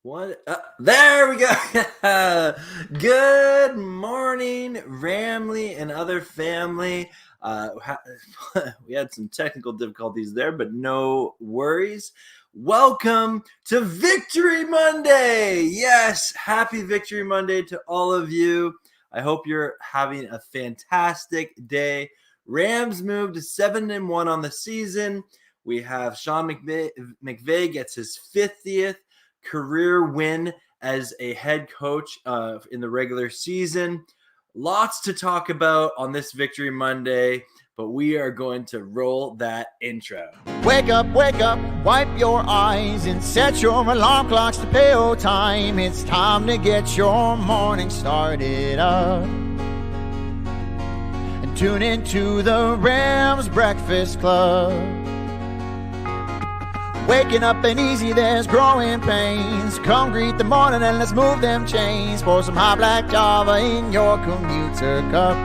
What? There we go. Good morning, Ramley and other family. We had some technical difficulties there, but no worries. Welcome to Victory Monday. Yes, happy Victory Monday to all of you. I hope you're having a fantastic day. Rams moved to 7-1 on the season. We have Sean McVay gets his 50th career win as a head coach in the regular season. Lots to talk about on this Victory Monday, but we are going to roll that intro. Wake up, wipe your eyes and set your alarm clocks to pill time. It's time to get your morning started up. And tune into the Rams Breakfast Club. Waking up ain't easy, there's growing pains. Come greet the morning and let's move them chains. Pour some hot black Java in your commuter cup.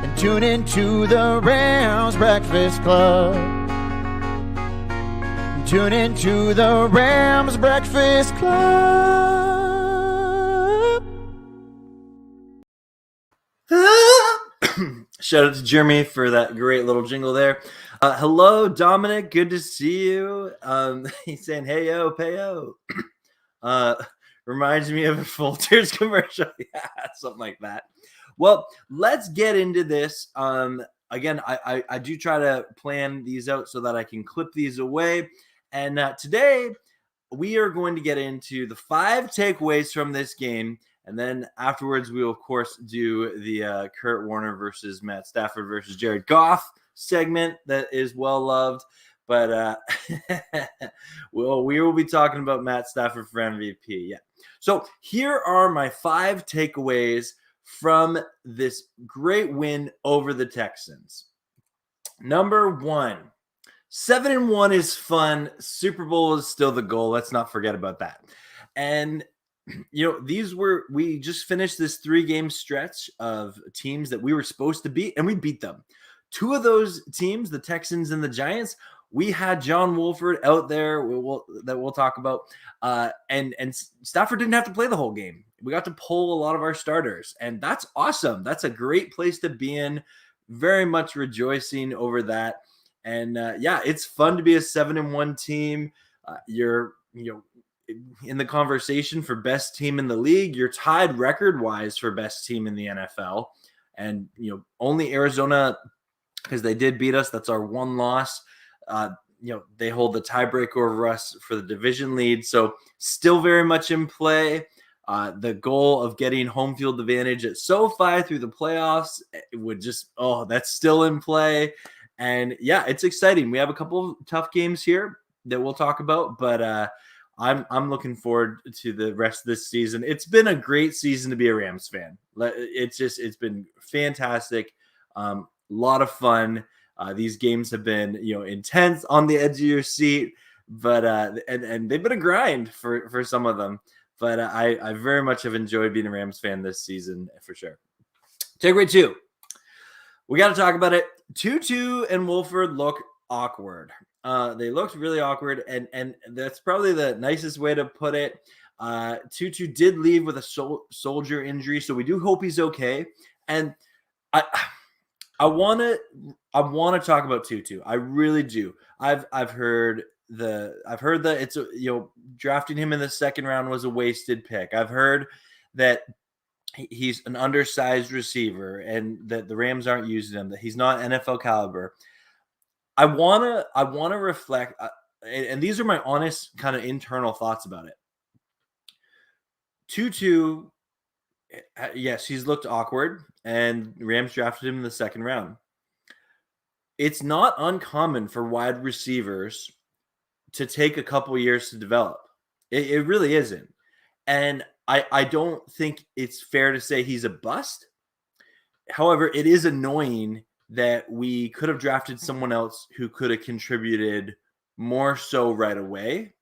And tune into the Rams Breakfast Club. And tune into the Rams Breakfast Club. Shout out to Jeremy for that great little jingle there. Hello, Dominic. Good to see you. He's saying, hey, yo, payo. Reminds me of a Folgers commercial. Yeah, something like that. Well, let's get into this. Again, I do try to plan these out so that I can clip these away. And today, we are going to get into the 5 takeaways from this game. And then afterwards, we will, of course, do the Kurt Warner versus Matt Stafford versus Jared Goff segment that is well loved. But we will be talking about Matt Stafford for MVP. Yeah. So here are my 5 takeaways from this great win over the Texans. Number 1, 7-1 is fun. Super Bowl is still the goal. Let's not forget about that. And we just finished this 3-game stretch of teams that we were supposed to beat, and we beat them. 2 of those teams, the Texans and the Giants, we had John Wolford out there that we'll talk about. And Stafford didn't have to play the whole game. We got to pull a lot of our starters, and that's awesome. That's a great place to be in. Very much rejoicing over that. And it's fun to be a 7-1 team. You're in the conversation for best team in the league. You're tied record-wise for best team in the NFL. And, only Arizona, because they did beat us, that's our one loss. They hold the tiebreaker over us for the division lead. So still very much in play. The goal of getting home field advantage at SoFi through the playoffs that's still in play. And it's exciting. We have a couple of tough games here that we'll talk about, but I'm looking forward to the rest of this season. It's been a great season to be a Rams fan. It's been fantastic. A lot of fun. These games have been, intense, on the edge of your seat, but and they've been a grind for some of them. But I very much have enjoyed being a Rams fan this season for sure. Takeaway 2. We got to talk about it. Tu and Wolford look awkward. They looked really awkward, and that's probably the nicest way to put it. Tu did leave with a shoulder injury, so we do hope he's okay. And I want to talk about Tu. I really do. I've heard that it's drafting him in the second round was a wasted pick. I've heard that he's an undersized receiver and that the Rams aren't using him, that he's not NFL caliber. I want to reflect, and these are my honest kind of internal thoughts about it. Tu, yes, he's looked awkward, and Rams drafted him in the second round. It's not uncommon for wide receivers to take a couple years to develop. It really isn't. And I don't think it's fair to say he's a bust. However, it is annoying that we could have drafted someone else who could have contributed more so right away.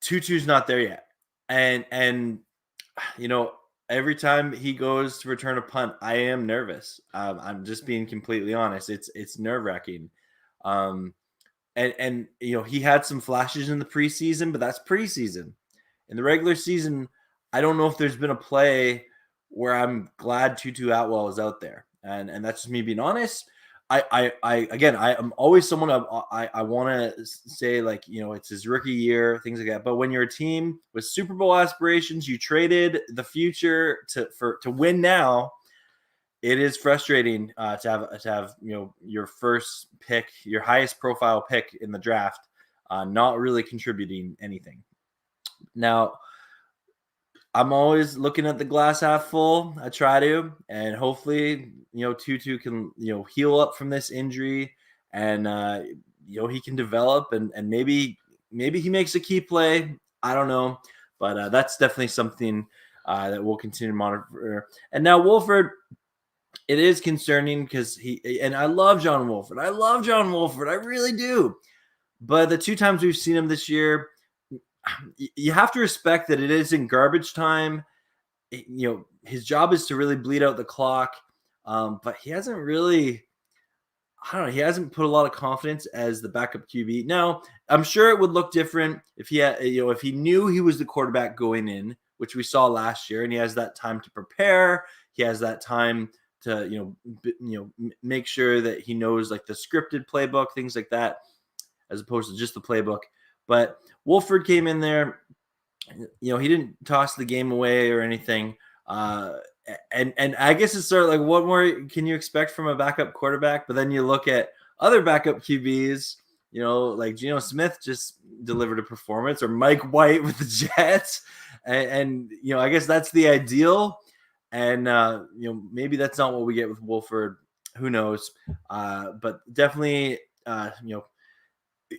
Tutu's not there yet. And every time he goes to return a punt, I am nervous. I'm just being completely honest. It's nerve-wracking. And he had some flashes in the preseason, but that's preseason. In the regular season, I don't know if there's been a play where I'm glad Tutu Atwell is out there, and that's just me being honest. I am always someone I want to say, like, it's his rookie year, things like that. But when you're a team with Super Bowl aspirations, you traded the future to win now. It is frustrating to have your first pick, your highest profile pick in the draft, not really contributing anything. Now, I'm always looking at the glass half full. I try to, and hopefully, Tutu can heal up from this injury, and he can develop, and maybe he makes a key play. I don't know, but that's definitely something that we'll continue to monitor. And now Wolford. It is concerning because I love John Wolford. I love John Wolford. I really do. But the 2 times we've seen him this year, you have to respect that it is in garbage time. His job is to really bleed out the clock. But he hasn't really, he hasn't put a lot of confidence as the backup QB. Now, I'm sure it would look different if he had, if he knew he was the quarterback going in, which we saw last year, and he has that time to prepare. He has that time to make sure that he knows, like, the scripted playbook, things like that, as opposed to just the playbook. But Wolford came in there, he didn't toss the game away or anything. And I guess it's sort of like, what more can you expect from a backup quarterback? But then you look at other backup QBs, like Geno Smith just delivered a performance, or Mike White with the Jets, and I guess that's the ideal. And maybe that's not what we get with Wolford. Who knows? But definitely,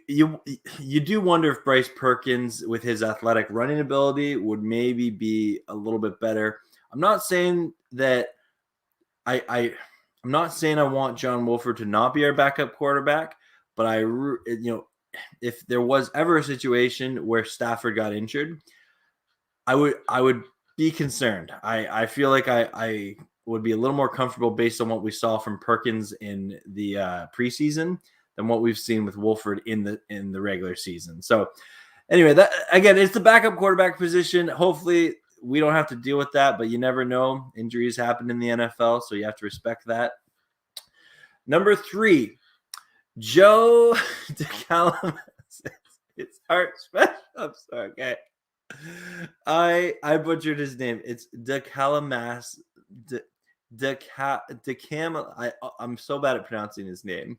you do wonder if Bryce Perkins, with his athletic running ability, would maybe be a little bit better. I'm not saying that I'm not saying I want John Wolford to not be our backup quarterback, but if there was ever a situation where Stafford got injured, I would be concerned. I feel like I would be a little more comfortable based on what we saw from Perkins in the preseason than what we've seen with Wolford in the regular season. So anyway, that again, it's the backup quarterback position. Hopefully we don't have to deal with that, but you never know. Injuries happen in the NFL, so you have to respect that. Number 3, Joe DeCamillis. It's hard. I'm sorry. Okay. I butchered his name. It's DeCamillis. DeCamillis. I'm so bad at pronouncing his name.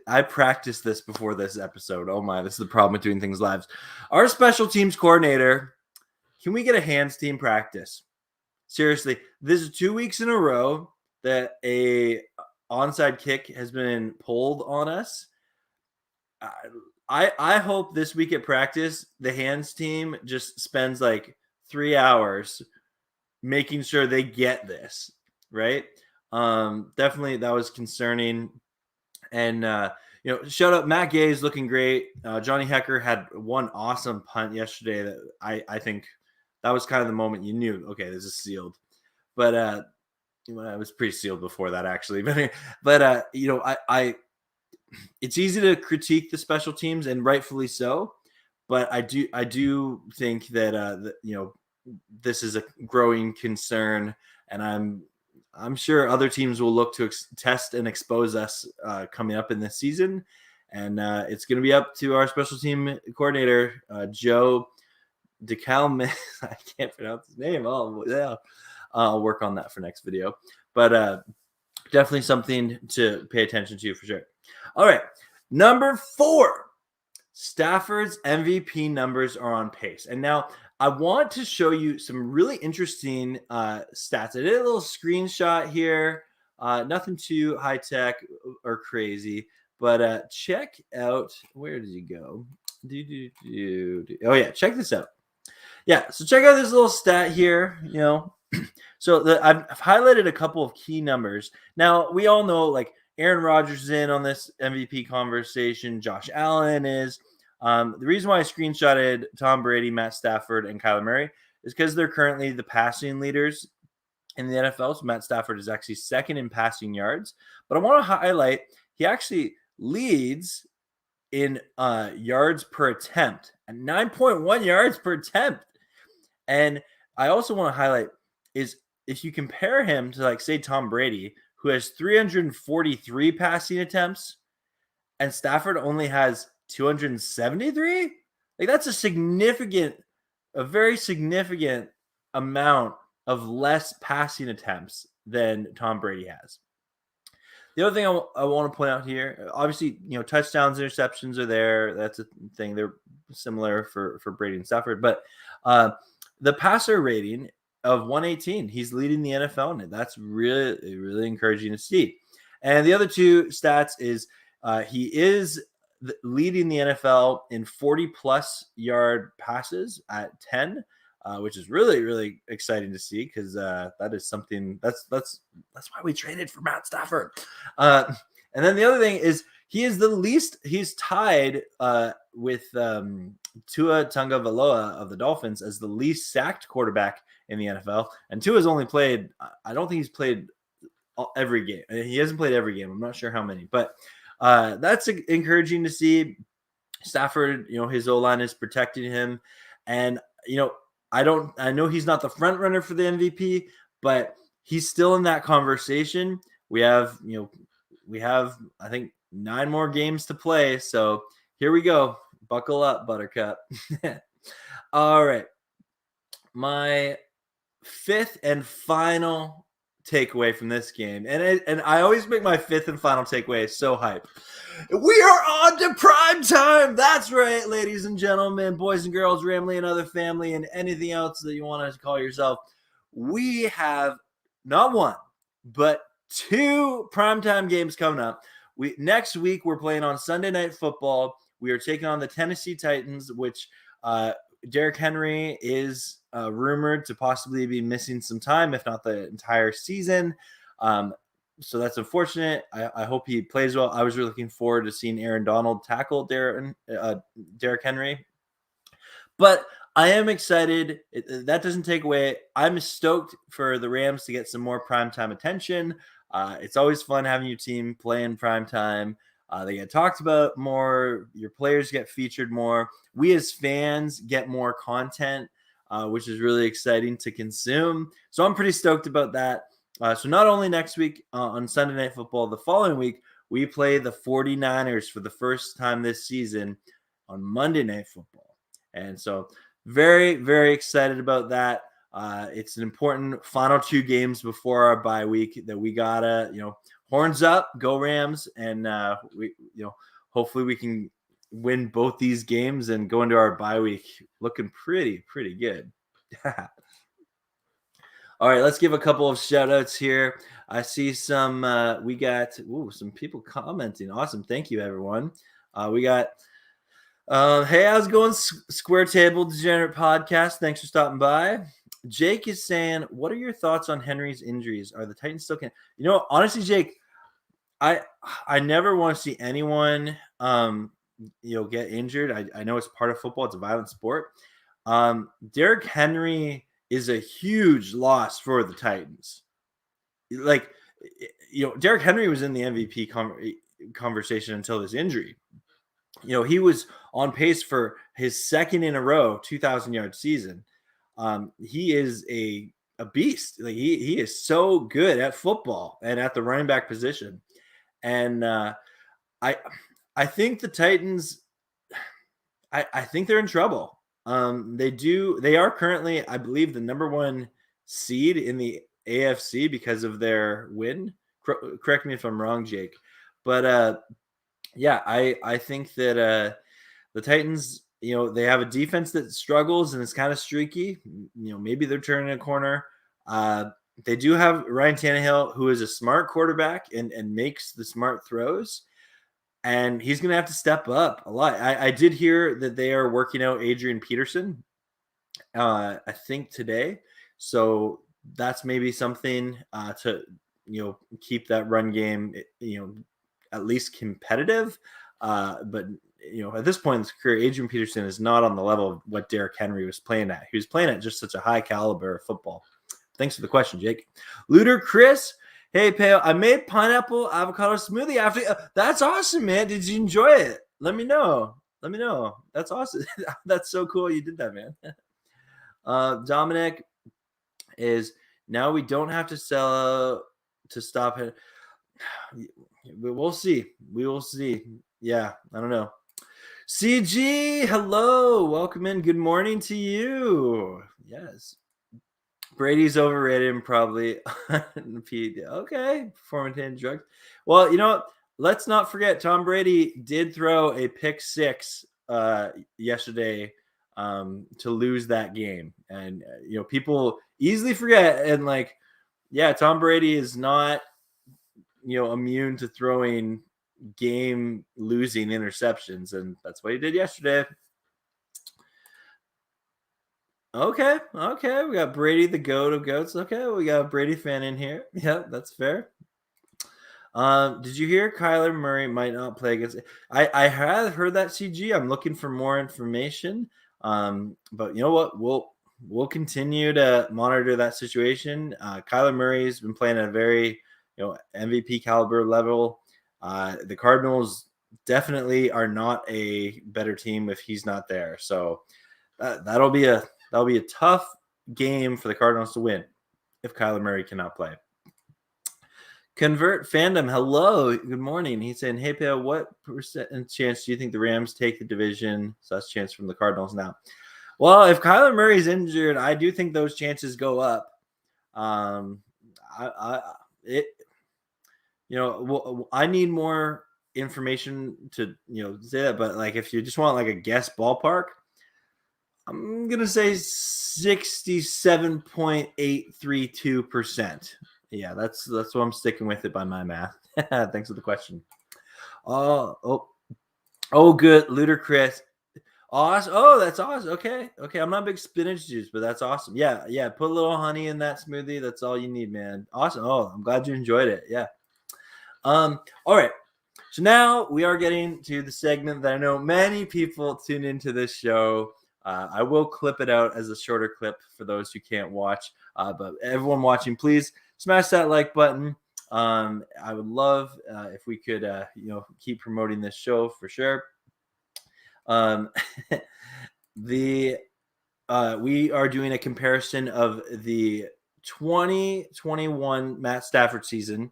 I practiced this before this episode. Oh my, this is the problem with doing things live. Our special teams coordinator. Can we get a hands team practice? Seriously, this is 2 weeks in a row that a onside kick has been pulled on us. I hope this week at practice, the hands team just spends like 3 hours making sure they get this, right? Definitely that was concerning. And, shout out, Matt Gay is looking great. Johnny Hecker had one awesome punt yesterday that I think that was kind of the moment you knew, okay, this is sealed. But it was pretty sealed before that, actually. But it's easy to critique the special teams, and rightfully so. But I do think that this is a growing concern, and I'm sure other teams will look to test and expose us coming up in this season, and it's going to be up to our special team coordinator, Joe DeCamillis. I can't pronounce his name. Oh, yeah. I'll work on that for next video, but definitely something to pay attention to for sure. All right, number 4, Stafford's MVP numbers are on pace. And now I want to show you some really interesting stats. I did a little screenshot here, nothing too high tech or crazy, but check out, where did he go? Oh yeah, check this out. Yeah, so check out this little stat here, So I've highlighted a couple of key numbers. Now, we all know, like, Aaron Rodgers is in on this MVP conversation. Josh Allen is. The reason why I screenshotted Tom Brady, Matt Stafford, and Kyler Murray is because they're currently the passing leaders in the NFL. So Matt Stafford is actually second in passing yards. But I want to highlight he actually leads in yards per attempt, at 9.1 yards per attempt. And I also want to highlight is if you compare him to, like, say, Tom Brady, who has 343 passing attempts, and Stafford only has 273, like, that's a very significant amount of less passing attempts than Tom Brady has. The other thing I want to point out here, obviously, touchdowns, interceptions are there. That's a thing. They're similar for Brady and Stafford. But the passer rating of 118, he's leading the NFL in it. That's really, really encouraging to see. And the other two stats is he is leading the NFL in 40-plus yard passes at 10. Which is really, really exciting to see, because that is something that's why we traded for Matt Stafford. And then the other thing is he is the least. He's tied with Tua Tagovailoa of the Dolphins as the least sacked quarterback in the NFL. And Tua's only played. I don't think he's played every game. He hasn't played every game. I'm not sure how many, but that's encouraging to see. Stafford, his O-line is protecting him, and I know he's not the front runner for the MVP, but he's still in that conversation. We have, I think 9 more games to play. So here we go. Buckle up, Buttercup. All right. My 5th and final takeaway from this game. And I always make my 5th and final takeaway so hype. We are on to prime time. That's right, ladies and gentlemen, boys and girls, Ramley and other family, and anything else that you want to call yourself. We have not one, but 2 primetime games coming up. Next week, we're playing on Sunday Night Football. We are taking on the Tennessee Titans, which Derrick Henry is rumored to possibly be missing some time, if not the entire season. So that's unfortunate. I hope he plays well. I was really looking forward to seeing Aaron Donald tackle Derrick Henry. But I am excited. That doesn't take away. I'm stoked for the Rams to get some more primetime attention. It's always fun having your team play in primetime. They get talked about more. Your players get featured more. We as fans get more content, which is really exciting to consume. So I'm pretty stoked about that. So not only next week on Sunday Night Football, the following week, we play the 49ers for the first time this season on Monday Night Football. And so very, very excited about that. It's an important final 2 games before our bye week that we gotta, horns up, go Rams. And hopefully we can win both these games and go into our bye week looking pretty good. All right, let's give a couple of shout outs here. I see some, we got some people commenting. Awesome. Thank you, everyone. We got, hey, how's it going? Square Table Degenerate Podcast. Thanks for stopping by. Jake is saying, what are your thoughts on Henry's injuries? Are the Titans still can? Honestly, Jake, I never want to see anyone, get injured. I know it's part of football. It's a violent sport. Derrick Henry is a huge loss for the Titans. Like, Derrick Henry was in the MVP conversation until this injury. He was on pace for his second in a row 2,000-yard season. He is a beast. Like, he is so good at football and at the running back position. And I think the Titans, I think they're in trouble. They are currently, I believe, the number 1 seed in the AFC because of their win. Correct me if I'm wrong, Jake. But I think that the Titans, they have a defense that struggles and is kind of streaky. Maybe they're turning a corner. They do have Ryan Tannehill, who is a smart quarterback and makes the smart throws. And he's going to have to step up a lot. I did hear that they are working out Adrian Peterson, I think today. So that's maybe something to, keep that run game, at least competitive. But, at this point in his career, Adrian Peterson is not on the level of what Derrick Henry was playing at. He was playing at just such a high caliber of football. Thanks for the question, Jake. Looter Chris. Hey, Pale, I made pineapple avocado smoothie after. That's awesome, man. Did you enjoy it? let me know. Let me know. That's awesome. That's so cool you did that, man. Dominic is now we don't have to sell to stop it. We'll see. We will see. Yeah, I don't know. CG, hello. Welcome in. Good morning to you. Yes. Brady's overrated and probably okay. Performance drugs. Well, you know what? Let's not forget Tom Brady did throw a pick six yesterday to lose that game. And people easily forget. And Tom Brady is not immune to throwing game losing interceptions, and that's what he did yesterday. Okay, we got Brady the goat of goats. Okay, we got a Brady fan in here. Yeah, that's fair. Did you hear Kyler Murray might not play against? I have heard that, CG. I'm looking for more information. But you know what? We'll continue to monitor that situation. Kyler Murray's been playing at a very MVP caliber level. The Cardinals definitely are not a better team if he's not there. So that'll be a tough game for the Cardinals to win if Kyler Murray cannot play. Convert Fandom, hello, good morning. He's saying, hey, Pale, what percent chance do you think the Rams take the division? So that's chance from the Cardinals now. Well, if Kyler Murray's injured, I do think those chances go up. I need more information to say that, but if you just want a guess ballpark, I'm gonna say 67.832%. Yeah, that's what I'm sticking with it by my math. Thanks for the question. Oh, good, ludicrous. Awesome. Oh, that's awesome. Okay. I'm not a big spinach juice, but that's awesome. Yeah. Put a little honey in that smoothie. That's all you need, man. Awesome. Oh, I'm glad you enjoyed it. Yeah. All right. So now we are getting to the segment that I know many people tune into this show. I will clip it out as a shorter clip for those who can't watch. But everyone watching, please smash that like button. I would love if we could, keep promoting this show for sure. We are doing a comparison of the 2021 Matt Stafford season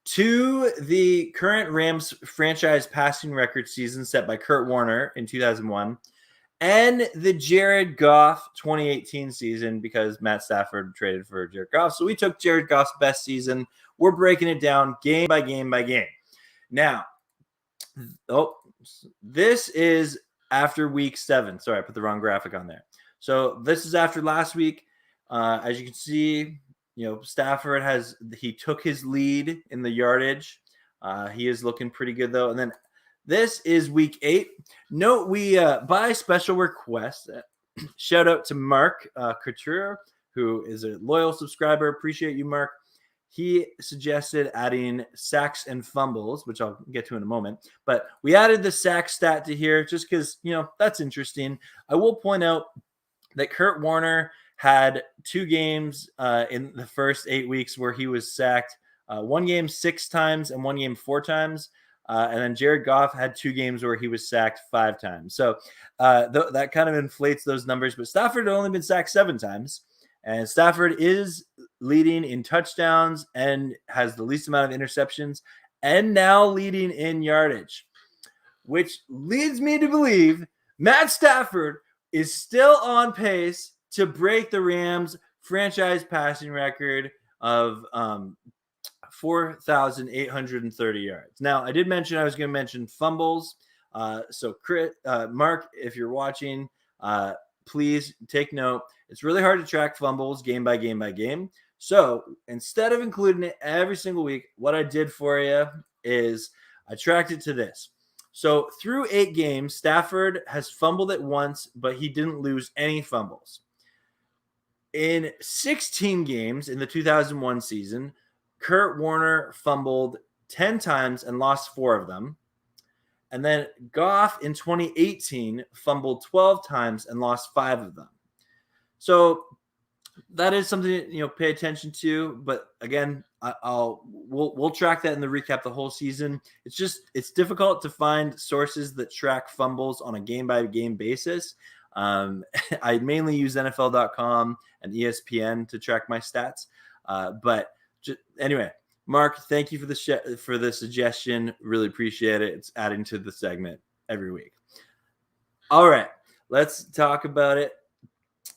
to the current Rams franchise passing record season set by Kurt Warner in 2001 and the Jared Goff 2018 season, because Matt Stafford traded for Jared Goff. So we took Jared Goff's best season. We're breaking it down game by game by game. Now, this is after week 7. Sorry, I put the wrong graphic on there. So this is after last week. As you can see, Stafford he took his lead in the yardage. He is looking pretty good though. And then this is week 8. Note we by special request, shout out to Mark Couture, who is a loyal subscriber. Appreciate you, Mark. He suggested adding sacks and fumbles, which I'll get to in a moment. But we added the sack stat to here just because, that's interesting. I will point out that Kurt Warner had 2 games in the first 8 weeks where he was sacked. 1 game 6 times and 1 game 4 times. And then Jared Goff had 2 games where he was sacked 5 times. So that kind of inflates those numbers. But Stafford had only been sacked 7 times. And Stafford is leading in touchdowns and has the least amount of interceptions and now leading in yardage, which leads me to believe Matt Stafford is still on pace to break the Rams franchise passing record of 4,830 yards. Now, I did mention I was going to mention fumbles. So, Mark, if you're watching, please take note. It's really hard to track fumbles game by game by game. So instead of including it every single week, what I did for you is I tracked it to this. So through 8 games, Stafford has fumbled it once, but he didn't lose any fumbles. In 16 games in the 2001 season, Kurt Warner fumbled 10 times and lost 4 of them. And then Goff in 2018 fumbled 12 times and lost 5 of them. So that is something to pay attention to. But again, we'll track that in the recap the whole season. It's difficult to find sources that track fumbles on a game by game basis. I mainly use NFL.com and ESPN to track my stats. But anyway, Mark, thank you for the suggestion. Really appreciate it. It's adding to the segment every week. All right, let's talk about it.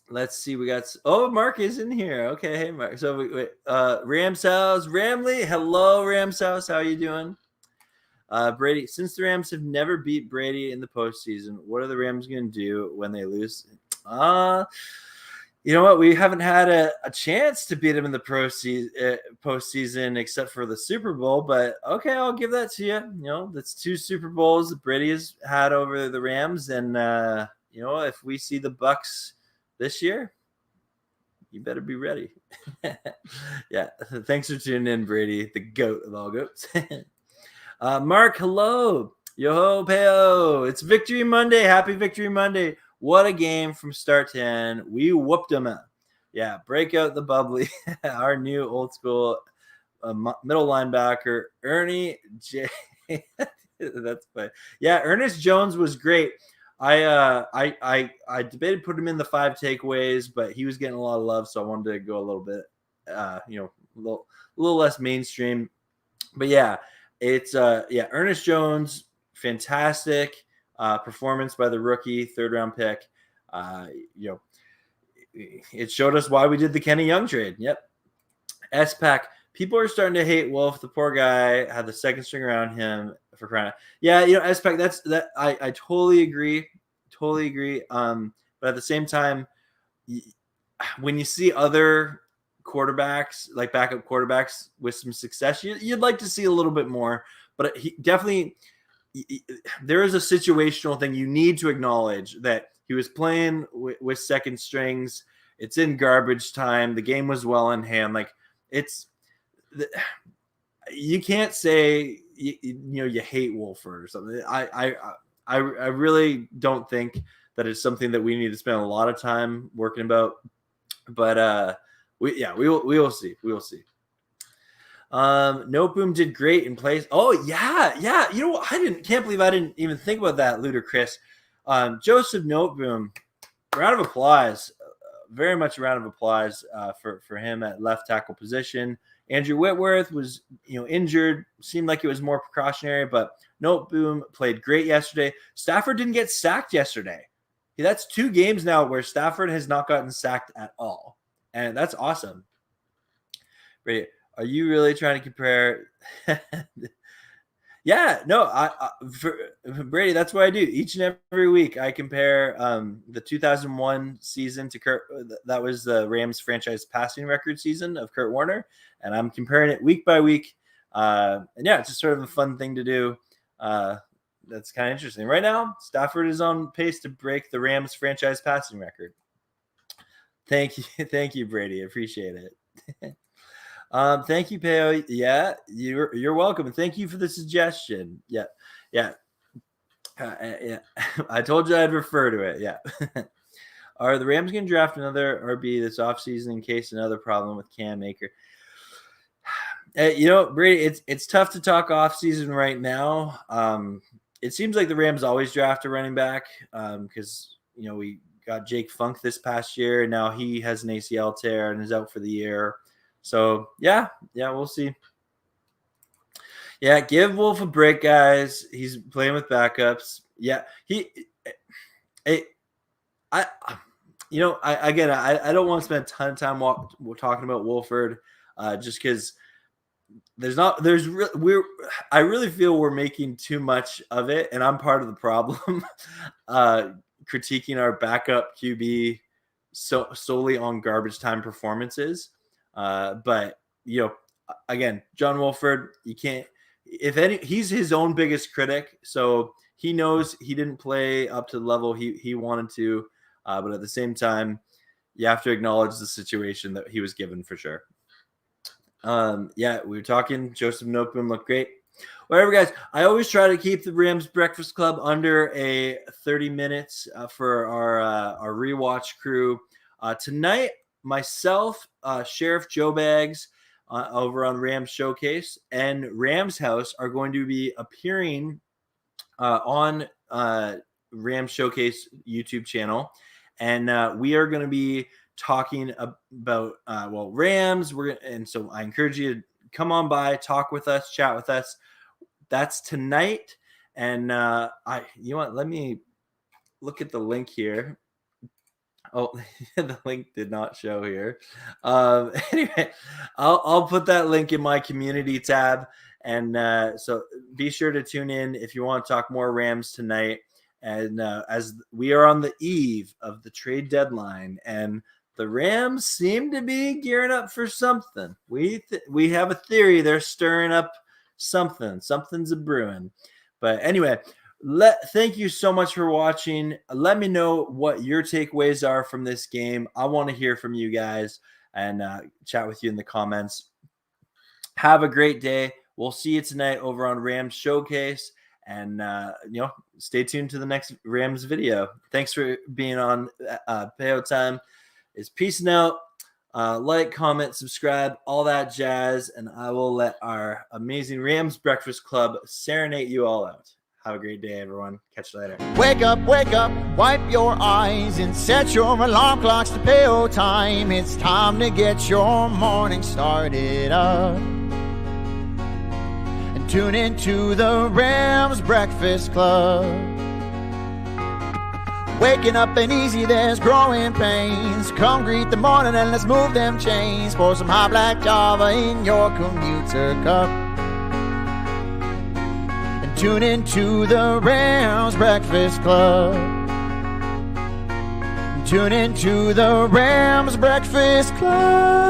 Let's see. We got Mark is in here. Okay, hey Mark. So Rams House, Ramley. Hello, Rams House. How are you doing? Brady, since the Rams have never beat Brady in the postseason, what are the Rams going to do when they lose? You know what? We haven't had a chance to beat him in the postseason except for the Super Bowl. But okay, I'll give that to you. You know, that's 2 Super Bowls that Brady has had over the Rams, and you know, if we see the Bucs this year, you better be ready. Yeah, thanks for tuning in, Brady, the GOAT of all goats. Mark, hello. Yo-ho, peo. It's Victory Monday. Happy Victory Monday. What a game from start to end. We whooped them up. Yeah, break out the bubbly. Our new old school middle linebacker, Ernie J. That's funny. Yeah, Ernest Jones was great. I debated put him in the 5 takeaways, but he was getting a lot of love, so I wanted to go a little bit, a little less mainstream. But yeah, it's Ernest Jones, fantastic performance by the rookie 3rd round pick. It showed us why we did the Kenny Young trade. Yep. S-Pack. People are starting to hate Wolf. The poor guy had the 2nd string around him for crying out. Yeah, S-Pack, I totally agree. Totally agree. But at the same time, when you see other quarterbacks, like backup quarterbacks with some success, you'd like to see a little bit more. But he definitely, there is a situational thing. You need to acknowledge that he was playing with 2nd strings. It's in garbage time. The game was well in hand. Like, you can't say you hate Wolford or something. I really don't think that it's something that we need to spend a lot of time working about. But we will see. We will see. No Boom did great in place. Oh yeah. You know what? Can't believe I didn't even think about that, Ludacris. Joseph Noteboom, round of applause. Very much a round of applause for him at left tackle position. Andrew Whitworth was injured. Seemed like it was more precautionary, but Noteboom played great yesterday. Stafford didn't get sacked yesterday. That's 2 games now where Stafford has not gotten sacked at all, and that's awesome. Brady, are you really trying to compare? Yeah, no, for Brady, that's what I do. Each and every week, I compare the 2001 season to Kurt. That was the Rams franchise passing record season of Kurt Warner, and I'm comparing it week by week. And yeah, it's just sort of a fun thing to do. That's kind of interesting. Right now, Stafford is on pace to break the Rams franchise passing record. Thank you, Brady. I appreciate it. Thank you, Peo. Yeah, you're welcome. And thank you for the suggestion. Yeah. Yeah. I told you I'd refer to it. Yeah. Are the Rams going to draft another RB this offseason in case another problem with Cam Akers? Brady, it's tough to talk offseason right now. It seems like the Rams always draft a running back because, we got Jake Funk this past year. And now he has an ACL tear and is out for the year. So, yeah, we'll see. Yeah, give Wolf a break, guys. He's playing with backups. Yeah, I don't want to spend a ton of time talking about Wolford just because I really feel we're making too much of it, and I'm part of the problem. Critiquing our backup QB solely on garbage time performances. But again, John Wolford, you can't. He's his own biggest critic, so he knows he didn't play up to the level he wanted to. But at the same time, you have to acknowledge the situation that he was given for sure. We were talking. Joseph Noteboom looked great. Whatever, guys. I always try to keep the Rams Breakfast Club under a 30 minutes for our rewatch crew. Tonight, myself, Sheriff Joe Bags, over on Rams Showcase and Rams House are going to be appearing on Rams Showcase YouTube channel. And we are going to be talking about, Rams. And so I encourage you to come on by, talk with us, chat with us. That's tonight. And you know what? Let me look at the link here. Oh, the link did not show here. Anyway, I'll put that link in my community tab. And so be sure to tune in if you want to talk more Rams tonight. And as we are on the eve of the trade deadline, and the Rams seem to be gearing up for something. We have a theory they're stirring up something. Something's a brewing. But anyway, thank you so much for watching. Let me know what your takeaways are from this game. I want to hear from you guys and chat with you in the comments. Have a great day. We'll see you tonight over on Rams Showcase. And, stay tuned to the next Rams video. Thanks for being on Payo Time. It's peacing out. Like, comment, subscribe, all that jazz. And I will let our amazing Rams Breakfast Club serenade you all out. Have a great day, everyone. Catch you later. Wake up, wipe your eyes and set your alarm clocks to Payo Time. It's time to get your morning started up. Tune into the Rams Breakfast Club. Waking up ain't easy, there's growing pains. Come greet the morning and let's move them chains. Pour some hot black Java in your commuter cup. And tune into the Rams Breakfast Club. Tune into the Rams Breakfast Club.